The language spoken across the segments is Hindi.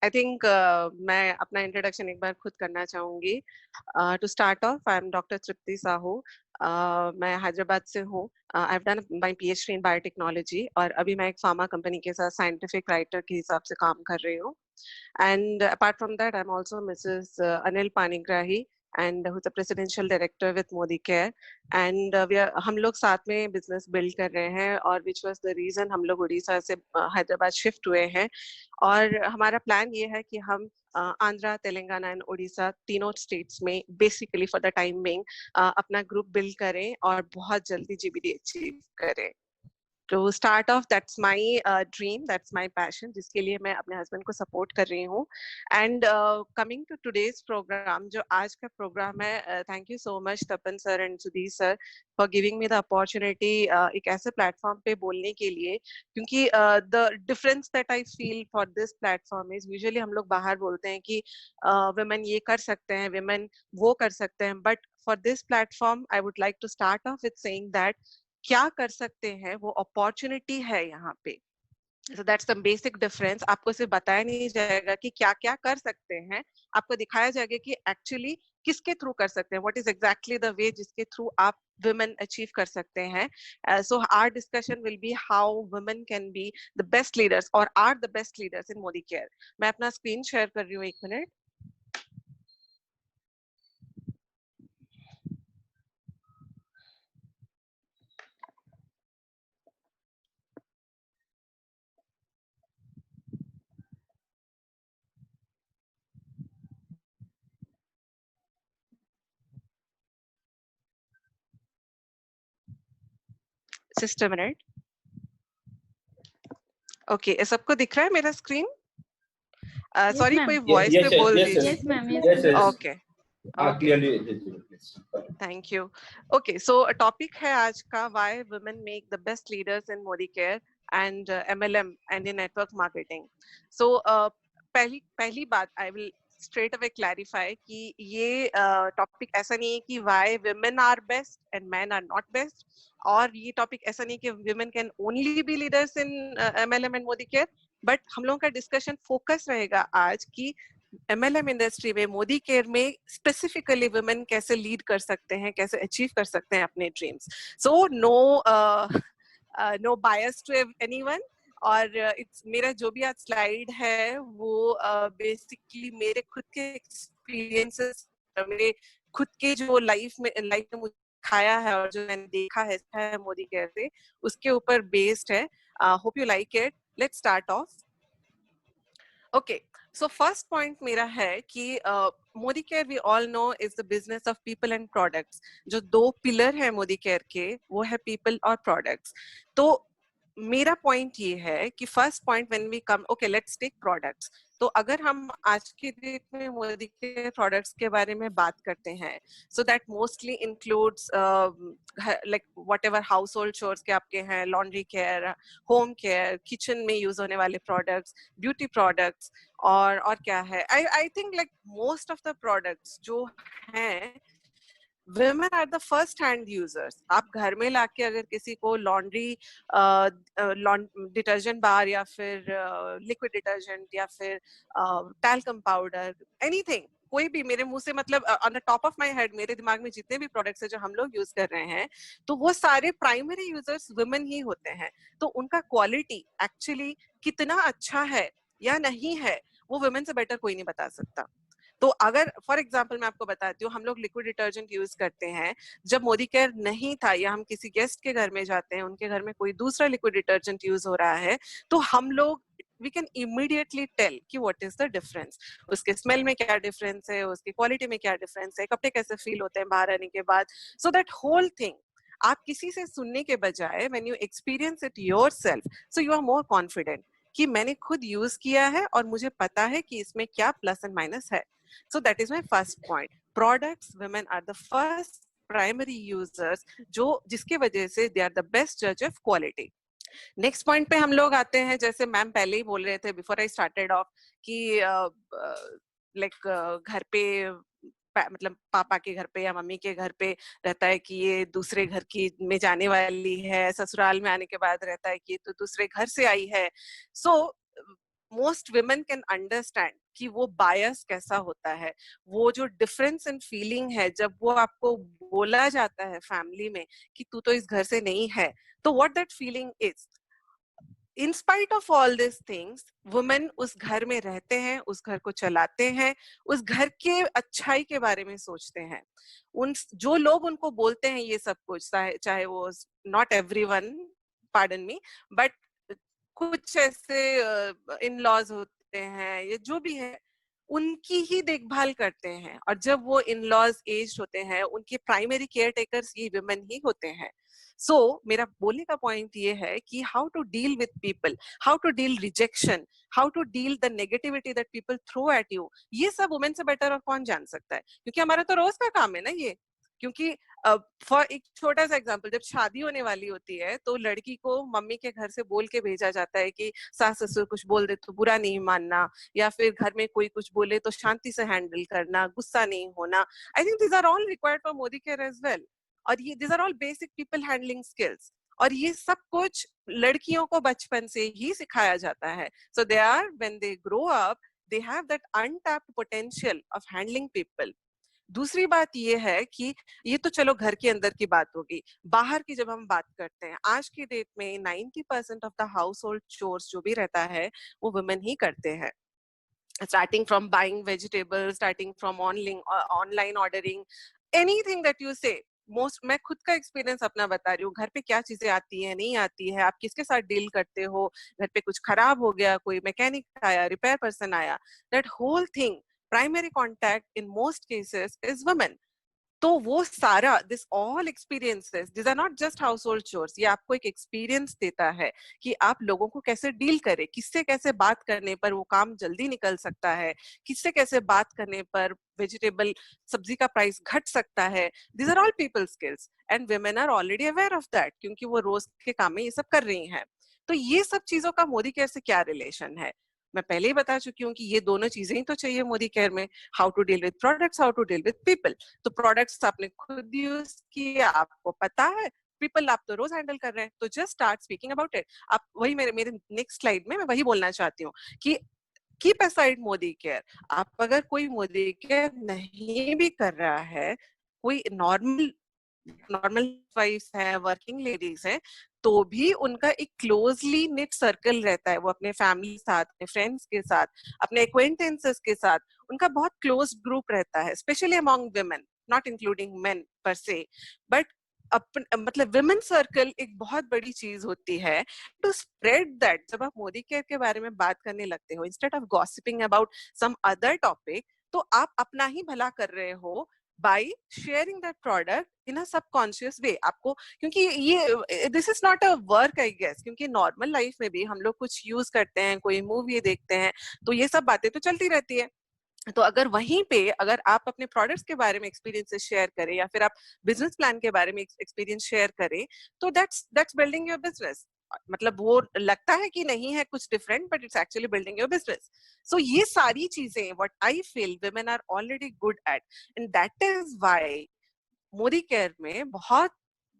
आई थिंक मैं अपना इंट्रोडक्शन एक बार खुद करना चाहूंगी. To start off, I am doctor Tripti Sahu. मैं हैदराबाद से हूँ. I have done my PhD in biotechnology और अभी मैं एक फार्मा कंपनी के साथ साइंटिफिक राइटर के हिसाब से काम कर रही हूँ. And apart from that, I'm also Mrs. Anil Panigrahi, and who's the presidential director with Modi Care. And हम लोग साथ में बिजनेस बिल्ड कर रहे हैं और which was the reason हम लोग उड़ीसा से हैदराबाद शिफ्ट हुए हैं. और हमारा प्लान ये है कि हम आंध्रा, तेलंगाना एंड उड़ीसा तीनों स्टेट्स में basically for the time being अपना ग्रुप बिल्ड करें और बहुत जल्दी जीबीडी अचीव करें. To start off, that's my dream, that's my passion, जिसके लिए मैं अपने हस्बैंड को सपोर्ट कर रही हूँ. And coming to today's programme, जो आज का प्रोग्राम है, thank you so much Tapan sir and Sudhir sir for giving me the opportunity एक ऐसे प्लेटफॉर्म पे बोलने के लिए. क्योंकि the difference that I feel for this platform is, usually हम लोग बाहर बोलते हैं कि women ये कर सकते हैं, women वो कर सकते हैं, but for this platform I would like to start off with saying that क्या कर सकते हैं, वो अपॉर्चुनिटी है यहाँ पे. So that's the basic difference. आपको सिर्फ बताया नहीं जाएगा कि क्या क्या कर सकते हैं, आपको दिखाया जाएगा कि एक्चुअली किसके थ्रू कर सकते हैं, what is exactly the way जिसके थ्रू आप women achieve कर सकते हैं. So our discussion will be how women can be the best leaders or are the best leaders in Modi Care. मैं अपना स्क्रीन शेयर कर रही हूँ, एक minute. Just a minute. Okay, सबको दिख रहा है मेरा स्क्रीन? सॉरी, कोई वॉइस पे बोल दीजिए. Yes, ma'am. Okay, thank you. Okay, so topic है आज का, why women make the best leaders in Modicare and MLM and in network marketing. So पहली बात, I will straight away clarify कि ये टॉपिक ऐसा नहीं है कि why women are best and man are not best, और ये टॉपिक ऐसा नहीं कि women can only be leaders in MLM and Modicare. But हम लोगों का डिस्कशन फोकस रहेगा आज की एमएलएम इंडस्ट्री में, मोदी केयर में स्पेसिफिकली वुमेन कैसे लीड कर सकते हैं, कैसे अचीव कर सकते हैं अपने dreams. So no bias to anyone. और इट्स मेरा जो भी आज स्लाइड है वो बेसिकली मेरे खुद के एक्सपीरियंसेस, मेरे खुद के जो लाइफ में मुझे खाया है और जो मैंने देखा है मोदी केयर से, उसके ऊपर बेस्ड है. Hope you like it. Let's start off. Okay, so first point मेरा है कि Modi care we all know is the business of people and products. जो दो पिलर है मोदी केयर के, वो है पीपल और प्रोडक्ट्स. तो मेरा पॉइंट ये है कि first point when we come, okay let's take products. तो अगर हम आज की डेट में मोदी के प्रोडक्ट्स के बारे में बात करते हैं, so that mostly includes like whatever house hold chores के आपके हैं, laundry care, home care, kitchen में यूज होने वाले प्रोडक्ट्स, ब्यूटी प्रोडक्ट्स, और क्या है, I think like most of the products जो हैं, women are the first hand users. आप घर में लाके अगर किसी को लॉन्ड्री डिटर्जेंट बार या फिर लिक्विड डिटर्जेंट या फिर टैल्कम पाउडर, एनीथिंग, कोई भी, मेरे मुंह से मतलब on the top of my head मेरे दिमाग में जितने भी प्रोडक्ट्स है जो हम लोग यूज कर रहे हैं, तो वो सारे प्राइमरी यूजर्स वुमेन ही होते हैं. तो उनका क्वालिटी एक्चुअली कितना अच्छा है या नहीं है, वो वुमेन से बेटर कोई नहीं बता सकता. तो अगर फॉर एग्जांपल मैं आपको बताती हूँ, हम लोग लिक्विड डिटर्जेंट यूज करते हैं. जब मोदी केयर नहीं था या हम किसी गेस्ट के घर में जाते हैं, उनके घर में कोई दूसरा लिक्विड डिटर्जेंट यूज हो रहा है, तो हम लोग we can immediately tell कि what is the difference. उसके स्मेल में क्या डिफरेंस है, उसकी क्वालिटी में क्या डिफरेंस है, कपड़े कैसे फील होते हैं बाहर आने के बाद. सो दैट होल थिंग आप किसी से सुनने के बजाय when you experience it yourself, so you are more confident कि मैंने खुद यूज किया है और मुझे पता है कि इसमें क्या प्लस एंड माइनस है. So that is my first point. Products, women are the first primary users, जिसके वजह से they are the best judge of quality. Next point पे हम लोग आते हैं, जैसे मैम पहले ही बोल रहे थे बिफोर आई स्टार्टेड ऑफ कि लाइक घर पे मतलब पापा के घर पे या मम्मी के घर पे रहता है कि ये दूसरे घर की में जाने वाली है, ससुराल में आने के बाद रहता है कि ये तो दूसरे घर से आई है. So most women can understand कि वो बायस कैसा होता है, वो जो डिफरेंस इन फीलिंग है जब वो आपको बोला जाता है फैमिली में कि तू तो इस घर से नहीं है, तो what that feeling is. In spite of all this things, women उस घर में रहते हैं, उस घर को चलाते हैं, उस घर के अच्छाई के बारे में सोचते हैं। उन जो लोग उनको बोलते हैं ये सब कुछ, चाहे वो, not everyone, pardon me, but कुछ ऐसे इन लॉज होते हैं, ये जो भी है, उनकी ही देखभाल करते हैं। और जब वो इन लॉज एज होते हैं, उनके प्राइमरी केयर टेकर्स ये विमेन ही होते हैं। मेरा बोलने का पॉइंट ये है कि how to deal with people, how to deal rejection, how to deal the negativity that people throw at you, ये सब वुमेन से बेटर और कौन जान सकता है, क्योंकि हमारा तो रोज का काम है ना ये। क्योंकि फॉर एक छोटा सा एग्जांपल, जब शादी होने वाली होती है तो लड़की को मम्मी के घर से बोल के भेजा जाता है कि सास ससुर कुछ बोल दे तो बुरा नहीं मानना, या फिर घर में कोई कुछ बोले तो शांति से हैंडल करना, गुस्सा नहीं होना। I think these are all required for Modi care as well. और ये these are all basic people handling skills, और ये सब कुछ लड़कियों को बचपन से ही सिखाया जाता है। So they are, when they grow up, they have that untapped potential of handling people. दूसरी बात ये है कि ये तो चलो घर के अंदर की बात होगी, बाहर की जब हम बात करते हैं, आज की डेट में 90% of the house hold chores जो भी रहता है वो वुमेन ही करते हैं। Starting from buying vegetables, starting from online ordering, anything that you से। मोस्ट, मैं खुद का एक्सपीरियंस अपना बता रही हूँ, घर पे क्या चीजें आती है नहीं आती है, आप किसके साथ डील करते हो, घर पे कुछ खराब हो गया, कोई मैकेनिक आया, रिपेयर पर्सन आया, that whole thing, primary contact in most cases is women. तो वो सारा, this all experiences, this are not just household chores, ये आपको एक एक्सपीरियंस देता है कि आप लोगों को कैसे डील करें, किससे कैसे बात करने पर वो काम जल्दी निकल सकता है, किससे कैसे बात करने पर वेजिटेबल, सब्जी का प्राइस घट सकता है। This are all people skills and women are already aware of that, क्योंकि वो रोज के काम में ये सब कर रही हैं। तो ये सब चीजों का मोदी केयर से क्या रिलेशन है, मैं पहले ही बता चुकी हूँ कि ये दोनों चीजें ही तो चाहिए मोदी केयर में, how to deal with products, how to deal with people. तो प्रोडक्ट्स आपने खुद यूज किए, आपको पता है, पीपल आप तो रोज हैंडल कर रहे हैं, तो just start speaking about it. आप वही, मेरे मेरे नेक्स्ट स्लाइड में मैं वही बोलना चाहती हूँ कि कीप असाइड मोदी केयर। आप अगर कोई मोदी केयर नहीं भी कर रहा है, कोई नॉर्मल नॉर्मल वाइफ है, वर्किंग लेडीज है, तो भी उनका एक क्लोजली निट सर्कल रहता है, वो अपने फैमिली के साथ, अपने फ्रेंड्स के साथ, अपने एक्वेंटेंसेस के साथ, उनका बहुत क्लोज ग्रुप रहता है, specially among women, not including main पर से, बट मतलब विमेन सर्कल एक बहुत बड़ी चीज होती है। टू स्प्रेड दैट, जब आप मोदी केयर के बारे में बात करने लगते हो, instead of gossiping about some other topic, तो आप अपना ही भला कर रहे हो by sharing that product in a subconscious way। आपको, क्योंकि ये this is not a work I guess, क्योंकि नॉर्मल लाइफ में भी हम लोग कुछ यूज करते हैं, कोई मूवी देखते हैं, तो ये सब बातें तो चलती रहती है। तो अगर वहीं पे अगर आप अपने प्रोडक्ट्स के बारे में एक्सपीरियंसेस शेयर करें, या फिर आप बिजनेस प्लान के बारे में एक्सपीरियंस शेयर करें, तो दैट्स बिल्डिंग योर बिजनेस। मतलब वो लगता है कि नहीं है कुछ different, but it's actually building your business. So ये सारी चीजें what I feel women are already good at, and that is why Modi care में बहुत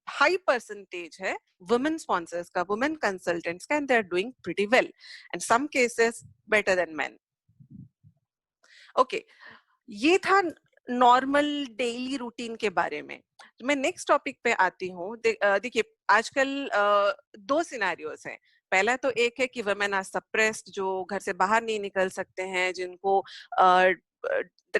हाई परसेंटेज है वुमेन स्पॉन्सर्स का, वुमेन कंसल्टेंट्स का, and they are doing pretty well, and some cases better than men. Okay, ये था नॉर्मल डेली रूटीन के बारे में। तो मैं नेक्स्ट टॉपिक पे आती हूँ। देखिए, आजकल दो सिनेरियोस हैं। पहला तो एक है कि वुमेन आर सप्रेस्ड, जो घर से बाहर नहीं निकल सकते हैं, जिनको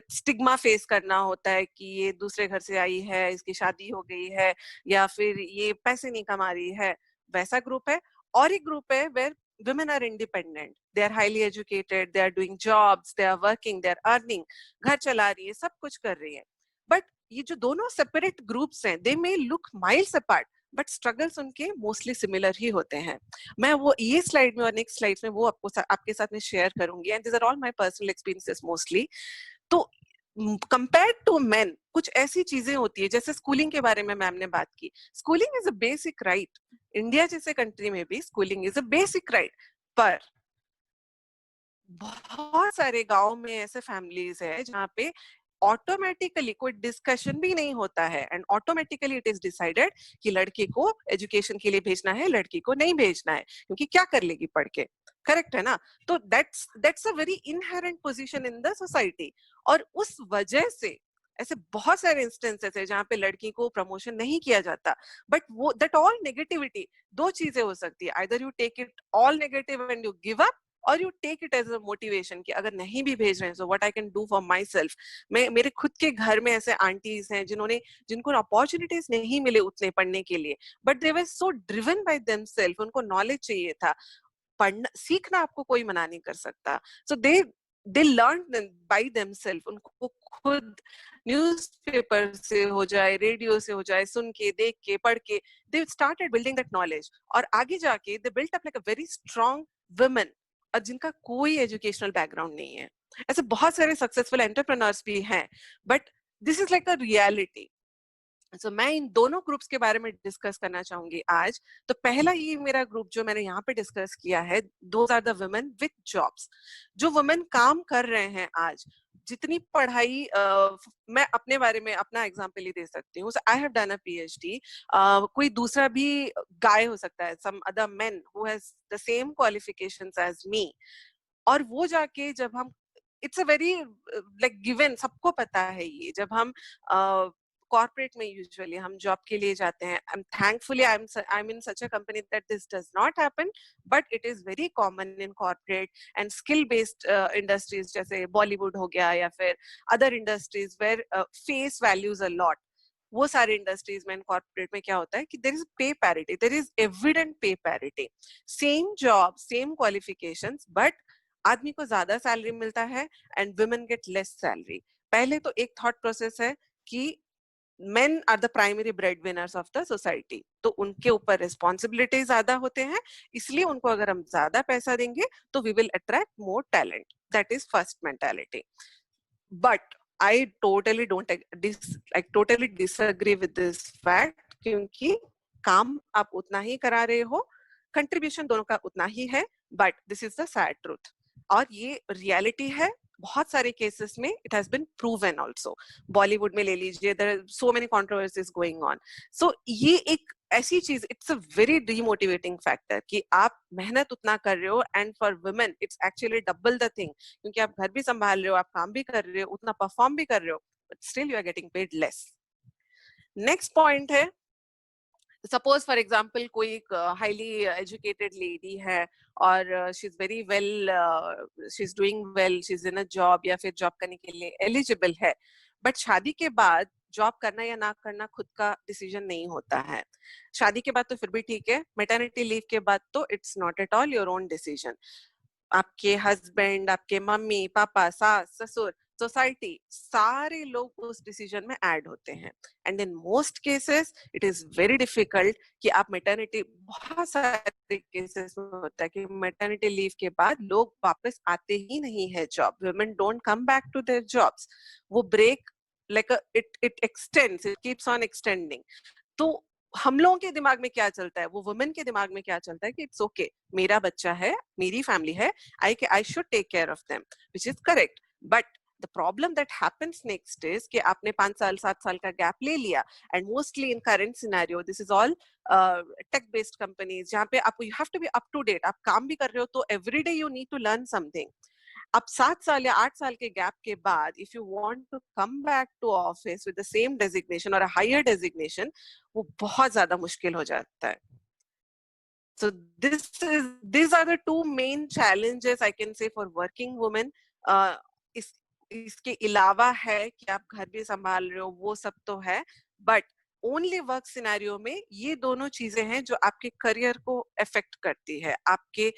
स्टिग्मा फेस करना होता है कि ये दूसरे घर से आई है, इसकी शादी हो गई है, या फिर ये पैसे नहीं कमा रही है, वैसा ग्रुप है। और एक ग्रुप है where women are independent, they are highly educated, they are doing jobs, they are working, they are earning, घर चला रही है, सब कुछ कर रही है। बट ये जो दोनों सेपरेट ग्रुप्स हैं, they may look miles apart, but struggles उनके मोस्टली सिमिलर ही होते हैं। मैं वो ये स्लाइड में और नेक्स्ट स्लाइड में वो आपके साथ में शेयर करूंगी, and this are all my personal experiences mostly. तो कंपेयर टू मेन कुछ ऐसी चीजें होती है, जैसे स्कूलिंग के बारे में मैम ने बात की। Schooling is a basic right, India जैसे कंट्री में भी schooling is a basic right, पर बहुत सारे गांव में ऐसे फैमिलीज है जहाँ पे ऑटोमेटिकली कोई डिस्कशन भी नहीं होता है, and automatically it is decided कि लड़के को एजुकेशन के लिए भेजना है, लड़की को नहीं भेजना है, क्योंकि क्या कर लेगी पढ़ के, करेक्ट है ना? तो that's a very inherent position in the society. और उस वजह से ऐसे बहुत सारे इंस्टेंसेस है जहाँ पे लड़की को प्रमोशन नहीं किया जाता। बट वो दैट ऑल नेगेटिविटी, दो चीजें हो सकती है, either you take it all negative and you give up, और you take it as a motivation कि अगर नहीं भी भेज रहे हैं, so what I can do for my self. मैं, मेरे खुद के घर में ऐसे आंटीज हैं जिनको अपॉर्चुनिटीज नहीं मिले उतने पढ़ने के लिए, but they were so driven by themselves, उनको नॉलेज चाहिए था। पढ़ना सीखना आपको कोई मना नहीं कर सकता। सो दे लर्न बाय देमसेल्फ। उनको खुद न्यूज़पेपर से हो जाए, रेडियो से हो जाए, सुन के, देख के, पढ़ के, they started building that knowledge, और आगे जाके they built up like a very strong women, और जिनका कोई एजुकेशनल बैकग्राउंड नहीं है। ऐसे बहुत सारे सक्सेसफुल एंटरप्रेन्योर्स भी हैं, but this is like a reality. तो मैं इन दोनों ग्रुप्स के बारे में डिस्कस करना चाहूंगी आज। तो पहला ये मेरा ग्रुप जो मैंने यहाँ पे डिस्कस किया है, those are the women with jobs. जो वुमेन काम कर रहे हैं आज, जितनी पढ़ाई, मैं अपने बारे में अपना एग्जांपल ही दे सकती हूँ। I have done a PhD. कोई दूसरा भी गाय हो सकता है, some other men who has the same qualifications as me, और वो जाके जब हम, it's a very like given, सबको पता है ये, जब हम कॉर्पोरेट में यूजुअली हम जॉब के लिए जाते हैं, I am thankfully I am in such a company that this does not happen, but it is very common in corporate and skill based industries, जैसे बॉलीवुड हो गया या फिर other industries where face values a lot. वो सारे इंडस्ट्रीज में, कॉर्पोरेट में क्या होता है कि there is pay parity, there is evident pay parity, same job, same qualifications, but आदमी को ज्यादा सैलरी मिलता है and women get less salary. पहले तो एक थॉट प्रोसेस है कि men are the primary bread winners of the society, तो उनके ऊपर रिस्पॉन्सिबिलिटी ज्यादा होते हैं, इसलिए उनको अगर हम ज्यादा पैसा देंगे तो we will attract more talent. That is first mentality. But I totally don't I totally disagree with this fact, क्योंकि काम आप उतना ही करा रहे हो, कंट्रीब्यूशन दोनों का उतना ही है, but this is the sad truth, और ये रियलिटी है। बहुत सारे केसेस में it has been proven also. Bollywood में ले लीजिए, there are so many controversies going on. So ये एक ऐसी चीज, it's a very demotivating factor कि आप मेहनत उतना कर रहे हो, and for women it's actually double the thing, क्योंकि आप घर भी संभाल रहे हो, आप काम भी कर रहे हो, उतना परफॉर्म भी कर रहे हो, but still you are getting paid less. Next point है, सपोज फॉर एग्जाम्पल कोई एक हाईली एजुकेटेड लेडी है, और she is very well, she is doing well, she is in a job, या फिर जॉब करने के लिए एलिजिबल है, बट शादी के बाद जॉब करना या ना करना खुद का डिसीजन नहीं होता है। शादी के बाद तो फिर भी ठीक है, मैटरनिटी लीव के बाद तो it's not at all your own decision. आपके हस्बैंड, आपके मम्मी पापा, सास ससुर, सोसाइटी, सारे लोग उस डिसीजन में ऐड होते हैं, and in most cases it is very difficult कि आप मैटरनिटी, बहुत सारे केसेस में होता है कि मैटरनिटी लीव के बाद लोग वापस आते ही नहीं है job, women don't come back to their jobs, वो break like it extends, it keeps on extending. तो हम लोगों के दिमाग में क्या चलता है, वो वुमेन के दिमाग में क्या चलता है कि इट्स ओके, मेरा बच्चा है, मेरी फैमिली है, I should take care of them, which is correct. But the problem that happens next is कि आपने 5 साल 7 साल का गैप ले लिया, and mostly in current scenario this is all tech based companies, जहाँ पे आपको, you have to be up to date, आप काम भी कर रहे हो तो everyday you need to learn something. अब 7 साल या 8 साल के गैप के बाद if you want to come back to office with the same designation और अ हायर डेजिग्नेशन, वो बहुत ज्यादा मुश्किल हो जाता है। So these are the two main challenges I can say for working women. इस इसके अलावा है कि आप घर भी संभाल रहे हो, वो सब तो है, बट ओनली वर्क सिनेरियो में ये दोनों चीजें हैं जो आपके करियर को अफेक्ट करती है, आपके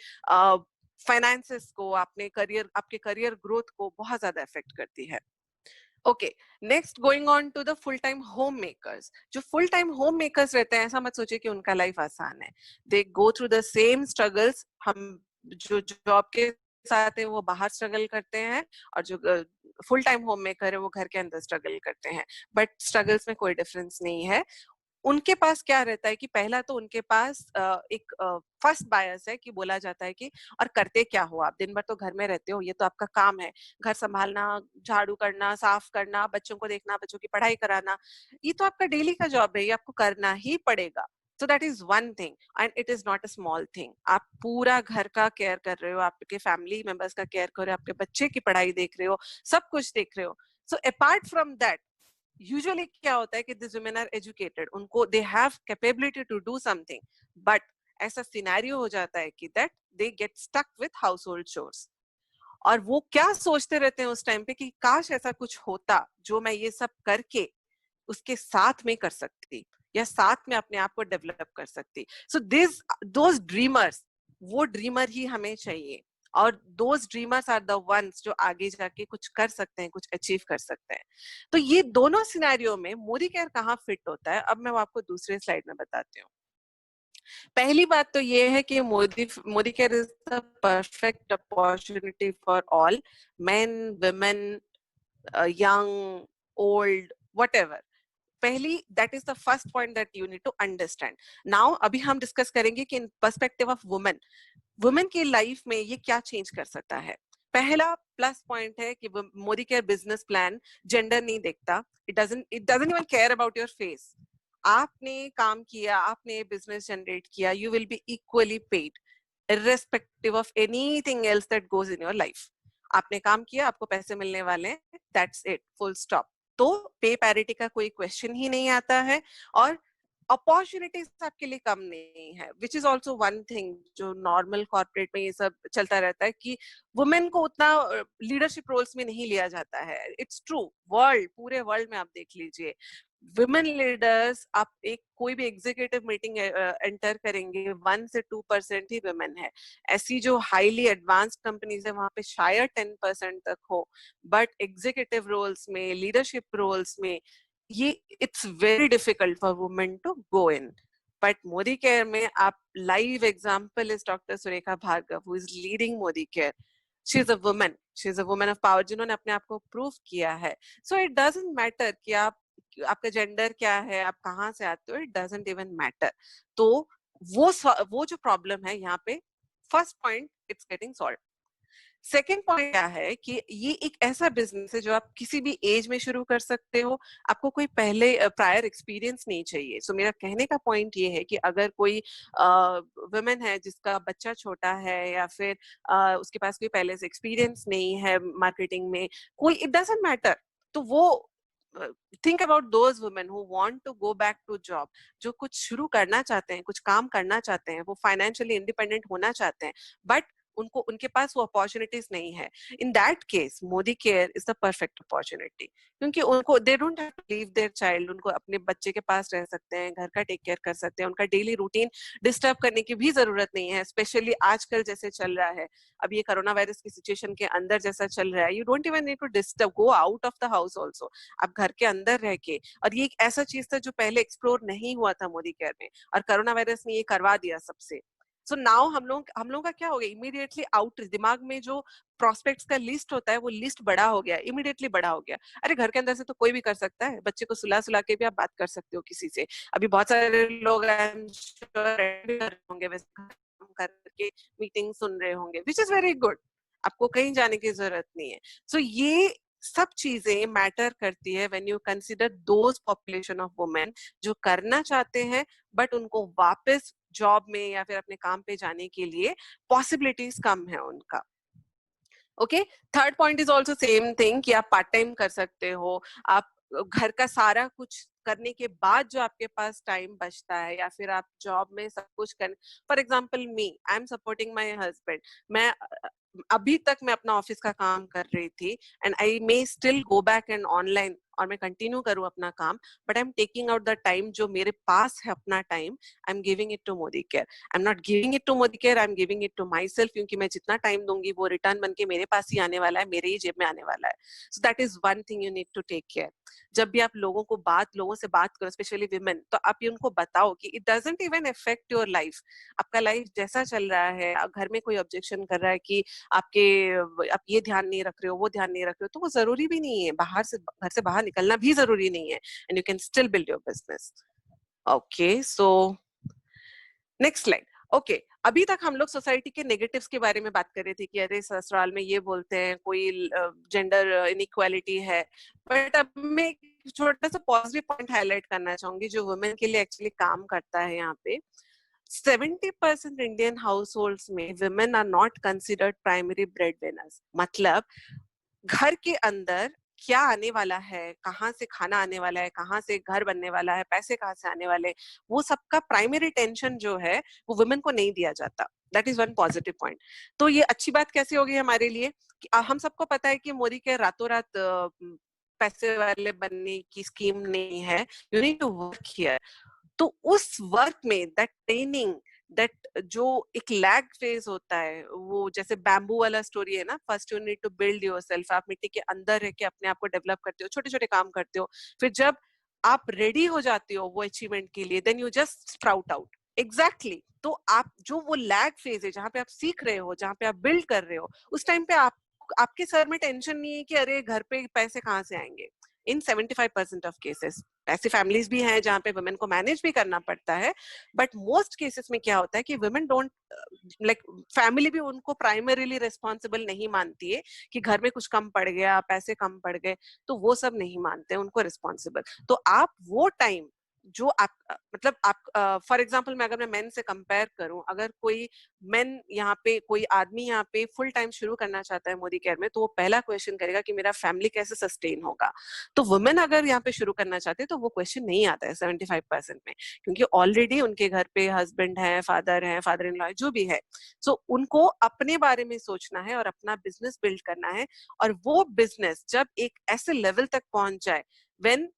फाइनेंसेस को, आपके करियर ग्रोथ को बहुत ज्यादा अफेक्ट करती है। Okay, next going on to the full time home makers. जो फुल टाइम होम मेकर्स रहते हैं, ऐसा मत सोचिए कि उनका लाइफ आसान है, they go through the same struggles. हम जो जॉब के साथ है वो बाहर स्ट्रगल करते हैं, और जो फुल टाइम होम मेकर है वो घर के अंदर स्ट्रगल करते हैं, बट स्ट्रगल्स में कोई डिफरेंस नहीं है। उनके पास क्या रहता है कि पहला तो उनके पास एक फर्स्ट बायस है कि बोला जाता है कि और करते क्या हो आप, दिन भर तो घर में रहते हो, ये तो आपका काम है, घर संभालना, झाड़ू करना, साफ करना, बच्चों को देखना, बच्चों की पढ़ाई कराना, ये तो आपका डेली का जॉब है, ये आपको करना ही पड़ेगा। So that is one thing, and it is not a small thing. आप पूरा घर का केयर कर रहे हो, आपके फैमिली मेंबर्स का केयर कर रहे हो, आपके बच्चे की पढ़ाई देख रहे हो, सब कुछ देख रहे हो. So apart from that, usually क्या होता है कि these women are educated, उनको they have capability to do something, but ऐसा सिनेरियो हो जाता है कि that they get stuck with household chores. और वो क्या सोचते रहते हैं उस टाइम पे कि काश ऐसा कुछ होता जो मैं ये सब करके उसके साथ में कर सकती या साथ में अपने आप को डेवलप कर सकती. सो दिस दोज ड्रीमर्स, वो ड्रीमर ही हमें चाहिए, और those dreamers are the ones जो आगे जाके कुछ कर सकते हैं, कुछ अचीव कर सकते हैं. तो ये दोनों सिनेरियो में मोदी केयर कहाँ फिट होता है, अब मैं वो आपको दूसरे स्लाइड में बताती हूँ. पहली बात तो ये है कि Modi care is the perfect opportunity for all main, women, young, old, whatever. पहली, that is the first point that you need to understand. Now अभी हम डिस्कस करेंगे कि in perspective of women, women की लाइफ में ये क्या चेंज कर सकता है. पहला प्लस पॉइंट है कि Modi care business plan gender नहीं देखता. It doesn't even care about your face. आपने काम किया, आपने बिजनेस जनरेट किया, you will be equally paid irrespective of anything else that goes in your life. आपने काम किया, आपको पैसे मिलने वाले हैं, that's it, full stop. तो पे पैरिटी का कोई क्वेश्चन ही नहीं आता है, और अपॉर्चुनिटीज आपके लिए कम नहीं है, which is also one thing जो नॉर्मल कॉर्पोरेट में ये सब चलता रहता है कि वुमेन को उतना लीडरशिप रोल्स में नहीं लिया जाता है. इट्स ट्रू, पूरे वर्ल्ड में आप देख लीजिए, विमेन लीडर्स, आप एक कोई भी एग्जीक्यूटिव मीटिंग एंटर करेंगे, 1 से 2% ही विमेन है. ऐसी जो हाईली एडवांस्ड कंपनीज है वहां पे शायद 10% तक हो, बट एग्जीक्यूटिव रोल्स में, लीडरशिप रोल्स में ये it's very difficult for women to go in. But Modi care में आप, live example is doctor Surekha Bhargav, who is leading Modi care. She is a women of power, जिन्होंने अपने आप को प्रूव किया है. सो इट डजंट मैटर कि आपका जेंडर क्या है, आप कहाँ से आते हो, इट डजंट इवन मैटर. तो वो जो प्रॉब्लम है यहाँ पे, first point, it's getting solve. Second point क्या है कि ये एक ऐसा बिजनेस है जो आप किसी भी एज में शुरू कर सकते हो, आपको कोई पहले प्रायर एक्सपीरियंस नहीं चाहिए. सो मेरा कहने का पॉइंट ये है कि अगर कोई वुमेन है जिसका बच्चा छोटा है, या फिर उसके पास कोई पहले से एक्सपीरियंस नहीं है मार्केटिंग में, कोई, इट डजंट मैटर. तो वो think about those women who want to go back to job, जो कुछ शुरू करना चाहते हैं, कुछ काम करना चाहते हैं, वो फाइनेंशियली इंडिपेंडेंट होना चाहते हैं, बट उनको, उनके पास वो अपॉर्चुनिटीज नहीं है. In that case Modi care is the perfect opportunity, क्योंकि उनको, they don't have to leave their child, उनको अपने बच्चे के पास रह सकते हैं, घर का टेक केयर कर सकते हैं, उनका डेली रूटीन डिस्टर्ब करने की भी जरूरत नहीं है. स्पेशली आजकल जैसे चल रहा है, अब ये कोरोना वायरस की सिचुएशन के अंदर जैसा चल रहा है, you don't even need to disturb, go out of the house also. आप घर के अंदर रह के, और ये एक ऐसा चीज था जो पहले एक्सप्लोर नहीं हुआ था मोदी केयर में, और कोरोना वायरस ने ये करवा दिया सबसे. सो नाउ हम लोग का क्या हो गया, इमीडिएटली आउट, दिमाग में जो प्रोस्पेक्ट्स का लिस्ट होता है वो लिस्ट बड़ा हो गया, इमीडिएटली बड़ा हो गया. अरे घर के अंदर से तो कोई भी कर सकता है, बच्चे को सुला सुला के भी आप बात कर सकते हो किसी से. अभी बहुत सारे लोग होंगे वैसे करके मीटिंग सुन रहे होंगे, विच इज वेरी गुड. आपको कहीं जाने की जरूरत नहीं है. सो ये सब चीजें मैटर करती है when you consider those population of women जो करना चाहते हैं, बट उनको वापस जॉब में या फिर अपने काम पे जाने के लिए पॉसिबिलिटीज कम है उनका. Okay, third point is also same thing कि आप पार्ट टाइम कर सकते हो, आप घर का सारा कुछ करने के बाद जो आपके पास टाइम बचता है, या फिर आप जॉब में सब कुछ कर, for example me, I am supporting my husband. मैं अभी तक मैं अपना ऑफिस का काम कर रही थी, and I may still go back and online, और मैं कंटिन्यू करूँ अपना काम, but I am taking out the time जो मेरे पास है, अपना time I am giving it to Modi care. I am not giving it to Modi care, I am giving it to my self, क्योंकि मैं जितना टाइम दूंगी वो रिटर्न बन के मेरे पास ही आने वाला है, मेरे ही जेब में आने वाला है. So that is one thing you need to take care. जब भी आप लोगों से बात करो, स्पेशली विमेन, तो आप उनको बताओ कि it doesn't even affect your life. आपका लाइफ जैसा चल रहा है, घर में कोई ऑब्जेक्शन कर रहा है कि आप ये ध्यान नहीं रख रहे हो, वो ध्यान नहीं रख रहे हो, तो वो जरूरी भी नहीं है, घर से बाहर निकलना भी जरूरी नहीं है, and you can still build your business. Okay, so next slide. Okay, अभी तक हम लोग सोसाइटी के नेगेटिव्स के बारे में बात कर रहे थे कि अरे ससुराल में ये बोलते हैं, कोई जेंडर इनइक्वालिटी है, बट अब मैं छोटा सा पॉजिटिव पॉइंट हाईलाइट करना चाहूंगी जो वुमेन के लिए एक्चुअली काम करता है यहाँ पे। 70% इंडियन हाउसहोल्ड्स में women are not considered primary bread winners. मतलब घर के अंदर क्या आने वाला है, कहाँ से खाना आने वाला है, कहाँ से घर बनने वाला है, पैसे कहाँ से आने वाले, वो सबका प्राइमरी टेंशन जो है वो वुमेन को नहीं दिया जाता। That is one positive point. तो ये अच्छी बात कैसे होगी हमारे लिए कि हम सबको पता है कि मोदी के रातों रात पैसे वाले बनने की स्कीम नहीं है। You need to work here. तो उस वर्क में दैट ट्रेनिंग, दैट जो एक लैग फेज होता है, वो जैसे बैम्बू वाला स्टोरी है ना, first you need to build yourself. आप मिट्टी के अंदर रह के अपने आप को डेवलप करते हो, छोटे छोटे काम करते हो, फिर जब आप रेडी हो जाते हो वो अचीवमेंट के लिए, then you just sprout out. Exactly. तो आप जो वो लैग फेज है जहाँ पे आप सीख रहे हो, जहाँ पे आप बिल्ड कर रहे हो, उस टाइम पे आप आपके सर में टेंशन नहीं है कि अरे घर पे पैसे कहाँ से आएंगे। इन 75% ऑफ केसेस ऐसी फैमिलीज भी हैं जहाँ पे वुमेन को मैनेज भी करना पड़ता है, बट मोस्ट केसेस में क्या होता है कि वुमेन डोंट लाइक, फैमिली भी उनको प्राइमरीली रिस्पॉन्सिबल नहीं मानती है कि घर में कुछ कम पड़ गया, पैसे कम पड़ गए, तो वो सब नहीं मानते उनको रिस्पॉन्सिबल। तो आप वो टाइम जो आप मतलब आप फॉर एग्जांपल मैं अगर मैं मेन से कंपेयर करूं, अगर कोई मेन यहाँ पे, कोई आदमी यहाँ पे फुल टाइम शुरू करना चाहता है मोदी केयर में, तो वो पहला क्वेश्चन करेगा कि मेरा फैमिली कैसे सस्टेन होगा। तो वुमेन अगर यहाँ पे शुरू करना चाहते हैं तो वो क्वेश्चन नहीं आता है 75% में, क्योंकि ऑलरेडी उनके घर पे हस्बैंड है, फादर इन लॉ जो भी है, सो उनको अपने बारे में सोचना है और अपना बिजनेस बिल्ड करना है। और वो बिजनेस जब एक ऐसे लेवल तक पहुंच जाए when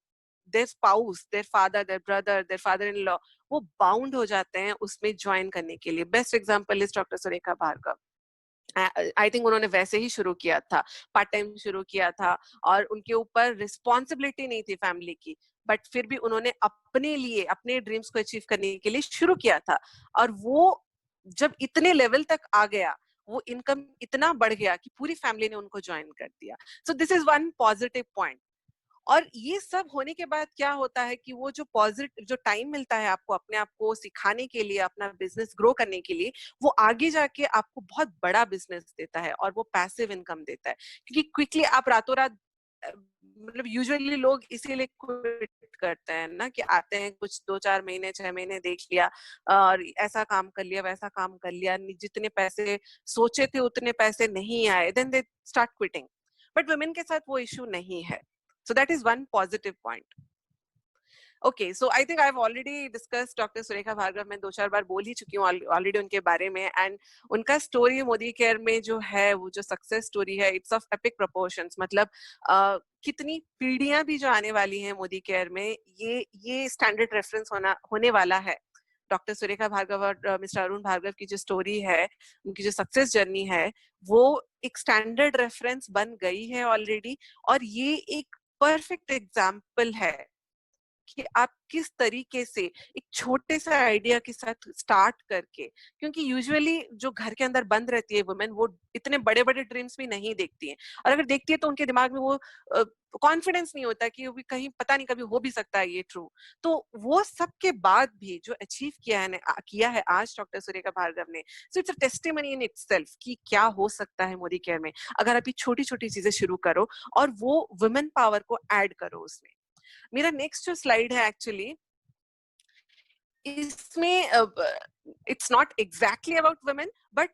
their spouse, their father, their brother, their father-in-law, वो बाउंड हो जाते हैं उसमें ज्वाइन करने के लिए। Best example is doctor Surekha Bhargav. I think उन्होंने वैसे ही शुरू किया था, पार्ट टाइम शुरू किया था, और उनके ऊपर रिस्पॉन्सिबिलिटी नहीं थी फैमिली की, बट फिर भी उन्होंने अपने लिए, अपने ड्रीम्स को अचीव करने के लिए शुरू किया था। और वो जब इतने लेवल तक आ गया, वो इनकम इतना बढ़ गया कि पूरी फैमिली ने उनको ज्वाइन कर दिया। So this is one positive point. और ये सब होने के बाद क्या होता है कि वो जो पॉजिटिव जो टाइम मिलता है आपको अपने आप को सिखाने के लिए, अपना बिजनेस ग्रो करने के लिए, वो आगे जाके आपको बहुत बड़ा बिजनेस देता है और वो पैसिव इनकम देता है। क्योंकि क्विकली आप रातों रात मतलब यूजुअली लोग इसीलिए क्विट करते हैं ना, कि आते हैं कुछ 2-4 महीने 6 महीने देख लिया और ऐसा काम कर लिया, वैसा काम कर लिया, जितने पैसे सोचे थे उतने पैसे नहीं आए, then they start quitting. But women के साथ वो इश्यू नहीं है। So that is one positive point. Okay, so I think I've already discussed Dr. Surekha Bhargava. मैं 2-4 बार बोल ही चुकी हूँ ऑलरेडी उनके बारे में, एंड उनका स्टोरी मोदी केयर में जो है, वो जो सक्सेस स्टोरी है, इट्स ऑफ एपिक प्रोपोर्शंस। मतलब कितनी पीढ़ियां भी जो आने वाली हैं मोदी केयर में, ये स्टैंडर्ड रेफरेंस होने वाला है। डॉक्टर सुरेखा भार्गव और मिस्टर अरुण भार्गव की जो स्टोरी है, उनकी जो सक्सेस जर्नी है, वो एक स्टैंडर्ड रेफरेंस बन गई है ऑलरेडी। और ये एक परफेक्ट एग्जाम्पल है कि आप किस तरीके से एक छोटे सा आइडिया के साथ स्टार्ट करके, क्योंकि यूजुअली जो घर के अंदर बंद रहती है वुमेन, वो इतने बड़े बड़े ड्रीम्स भी नहीं देखती है, और अगर देखती है तो उनके दिमाग में वो कॉन्फिडेंस नहीं होता कि भी कहीं पता नहीं कभी हो भी सकता है ये ट्रू। तो वो सब के बाद भी जो अचीव किया है आज डॉक्टर सुरेखा भार्गव ने, so it's a testimony in itself कि क्या हो सकता है मोदी केयर में अगर आप ये छोटी छोटी चीजें शुरू करो और वो वुमेन पावर को ऐड करो उसमें। मेरा नेक्स्ट जो स्लाइड है एक्चुअली, इसमें it's not exactly about women, but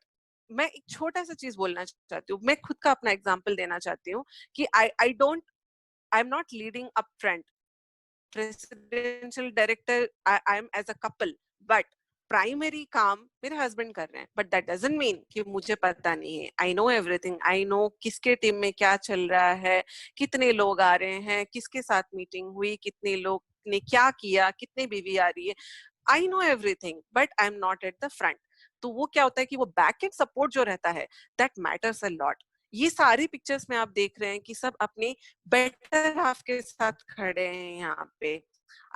मैं एक छोटा सा चीज बोलना चाहती हूँ। मैं खुद का अपना एग्जांपल देना चाहती हूँ कि I am not leading up front presidential director, I am as a couple, but primary काम मेरे हस्बैंड कर रहे हैं। बट दैट डजंट मीन कि मुझे पता नहीं है। I know everything. I know किसके टीम में क्या चल रहा है, कितने लोग आ रहे हैं, किसके साथ मीटिंग हुई, कितने लोग ने क्या किया, कितनी बीवी आ रही है। I know everything, but I am not at the front. तो वो क्या होता है कि वो बैक एंड सपोर्ट जो रहता है, दैट मैटर्स अ लॉट। ये सारी पिक्चर्स में आप देख रहे हैं कि सब अपने बेटर हाफ के साथ खड़े हैं यहाँ पे।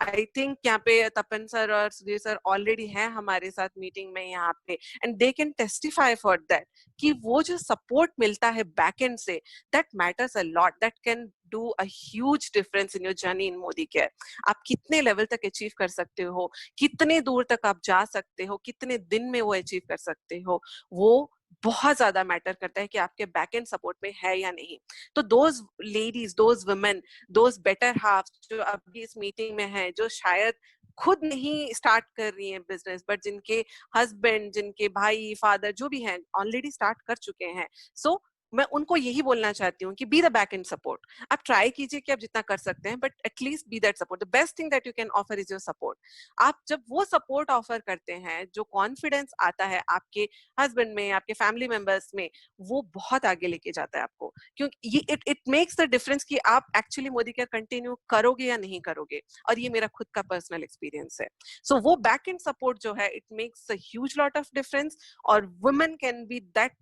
आई थिंक यहाँ पे तपन सर और सुधीर सर ऑलरेडी हैं हमारे साथ मीटिंग में यहाँ पे, and they can testify for that कि वो जो सपोर्ट मिलता है बैक एंड से, that matters a lot, that can do a huge difference in your journey in Modi care. आप कितने लेवल तक अचीव कर सकते हो, कितने दूर तक आप जा सकते हो, कितने दिन में वो अचीव कर सकते हो, वो बहुत ज्यादा मैटर करता है कि आपके बैक एंड सपोर्ट में है या नहीं। तो those ladies, those women, those better half जो अभी इस मीटिंग में है, जो शायद खुद नहीं स्टार्ट कर रही हैं बिजनेस, बट जिनके हस्बैंड, जिनके भाई, फादर जो भी हैं ऑलरेडी स्टार्ट कर चुके हैं, सो मैं उनको यही बोलना चाहती हूँ कि be the back and support. आप ट्राई कीजिए कि आप जितना कर सकते हैं, but at least be that support. The best thing that you can offer is your support. आप जब वो सपोर्ट ऑफर करते हैं, जो कॉन्फिडेंस आता है आपके हस्बैंड में, आपके फैमिली मेंबर्स में, वो बहुत आगे लेके जाता है आपको। क्योंकि ये इट मेक्स द डिफरेंस कि आप एक्चुअली मोदी केयर कंटिन्यू करोगे या नहीं करोगे। और ये मेरा खुद का पर्सनल एक्सपीरियंस है। सो वो बैक एंड सपोर्ट जो है, it makes a huge lot of difference. और women can be that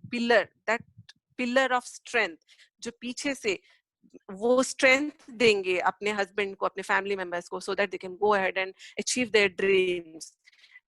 pillar of strength, जो पीछे से वो स्ट्रेंथ देंगे अपने हस्बैंड को, अपने फैमिली मेंबर्स को, so that they can go ahead and achieve their dreams.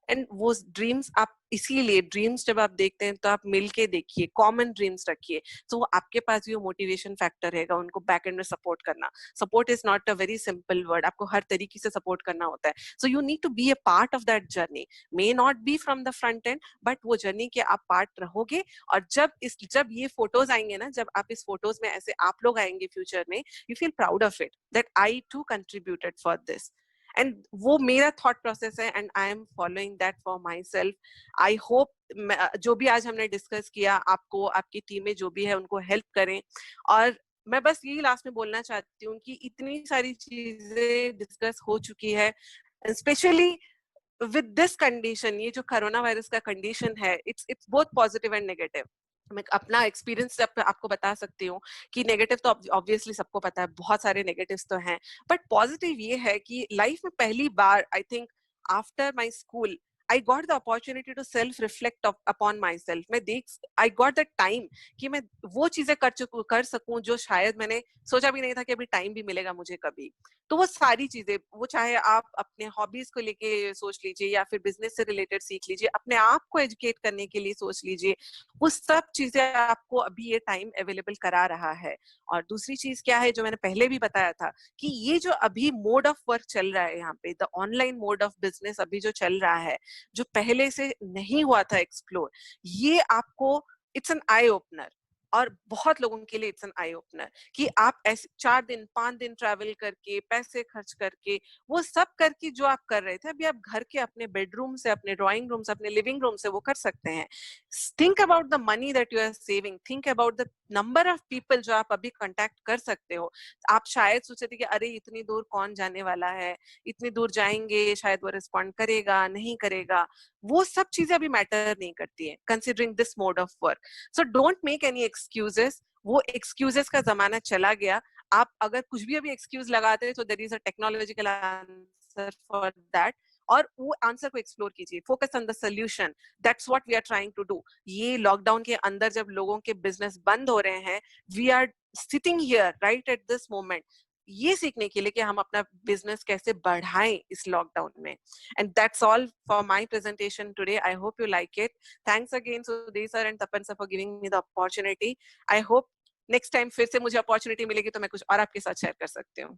And वो ड्रीम्स आप, इसीलिए ड्रीम्स जब आप देखते हैं तो आप मिलके देखिए, कॉमन ड्रीम्स रखिए, तो वो आपके पास भी वो मोटिवेशन फैक्टर रहेगा उनको बैक एंड में सपोर्ट करना। Support is not a very simple word, आपको हर तरीके से सपोर्ट करना होता है। So you need to be a part of that journey, may not be from the front end, but वो जर्नी के आप पार्ट रहोगे। और जब ये फोटोज आएंगे ना, जब आप इस फोटोज में ऐसे आप लोग आएंगे फ्यूचर में, you feel proud of it that I too contributed for this. And वो मेरा थॉट प्रोसेस है, and I am following that for my self. I hope जो भी आज हमने डिस्कस किया, आपको, आपकी टीम में जो भी है उनको हेल्प करें। और मैं बस यही लास्ट में बोलना चाहती हूँ कि इतनी सारी चीजें डिस्कस हो चुकी है, स्पेशली विद दिस कंडीशन, ये जो कोरोना वायरस का कंडीशन है, it's both positive and negative. मैं अपना एक्सपीरियंस आपको बता सकती हूँ कि नेगेटिव तो ऑब्वियसली सबको पता है, बहुत सारे नेगेटिव्स तो हैं, बट पॉजिटिव ये है कि लाइफ में पहली बार, I think after my school, I got the opportunity to self reflect upon my self. I got the time कि मैं वो चीजें कर सकूं जो शायद मैंने सोचा भी नहीं था कि अभी टाइम भी मिलेगा मुझे कभी। तो वो सारी चीजें, वो चाहे आप अपने हॉबीज को लेके सोच लीजिए, या फिर बिजनेस से रिलेटेड सीख लीजिए, अपने आप को एजुकेट करने के लिए सोच लीजिए, वो सब चीजें आपको अभी ये टाइम अवेलेबल करा रहा है। और दूसरी चीज क्या है, जो मैंने पहले भी बताया था, कि ये जो अभी मोड ऑफ वर्क चल रहा है यहाँ पे, the online mode of business अभी जो चल रहा है, जो पहले से नहीं हुआ था एक्सप्लोर, ये आपको, इट्स एन आई ओपनर। और बहुत लोगों के लिए इट्स एन आई ओपनर कि आप ऐसे 4 दिन 5 दिन ट्रैवल करके, पैसे खर्च करके, वो सब करके जो आप कर रहे थे, अभी आप घर के अपने बेडरूम से, अपने ड्राइंग रूम से, अपने लिविंग रूम से वो कर सकते हैं। Think about the money that you are saving, think about the number of people जो आप अभी कांटेक्ट कर सकते हो। आप शायद सोचे थे कि अरे इतनी दूर कौन जाने वाला है, इतनी दूर जाएंगे शायद वो रिस्पॉन्ड करेगा नहीं करेगा, वो सब चीजें अभी मैटर नहीं करती है considering this mode of work. So don't make any excuses, वो एक्सक्यूजेस का जमाना चला गया। आप अगर कुछ भी अभी एक्सक्यूज लगाते हैं, तो there is a technological answer for that, और वो आंसर को एक्सप्लोर कीजिए, focus on the solution. That's what we are trying to do. ये लॉकडाउन के अंदर जब लोगों के बिजनेस बंद हो रहे हैं, we are sitting here right at this moment, ये सीखने के लिए कि हम अपना बिजनेस कैसे बढ़ाएं इस लॉकडाउन में। And that's all for my presentation today. I hope you like it. Thanks again Sudesh sir and Tapan sir for giving me the opportunity. I hope next time फिर से मुझे अपॉर्चुनिटी मिलेगी तो मैं कुछ और आपके साथ शेयर कर सकती हूँ।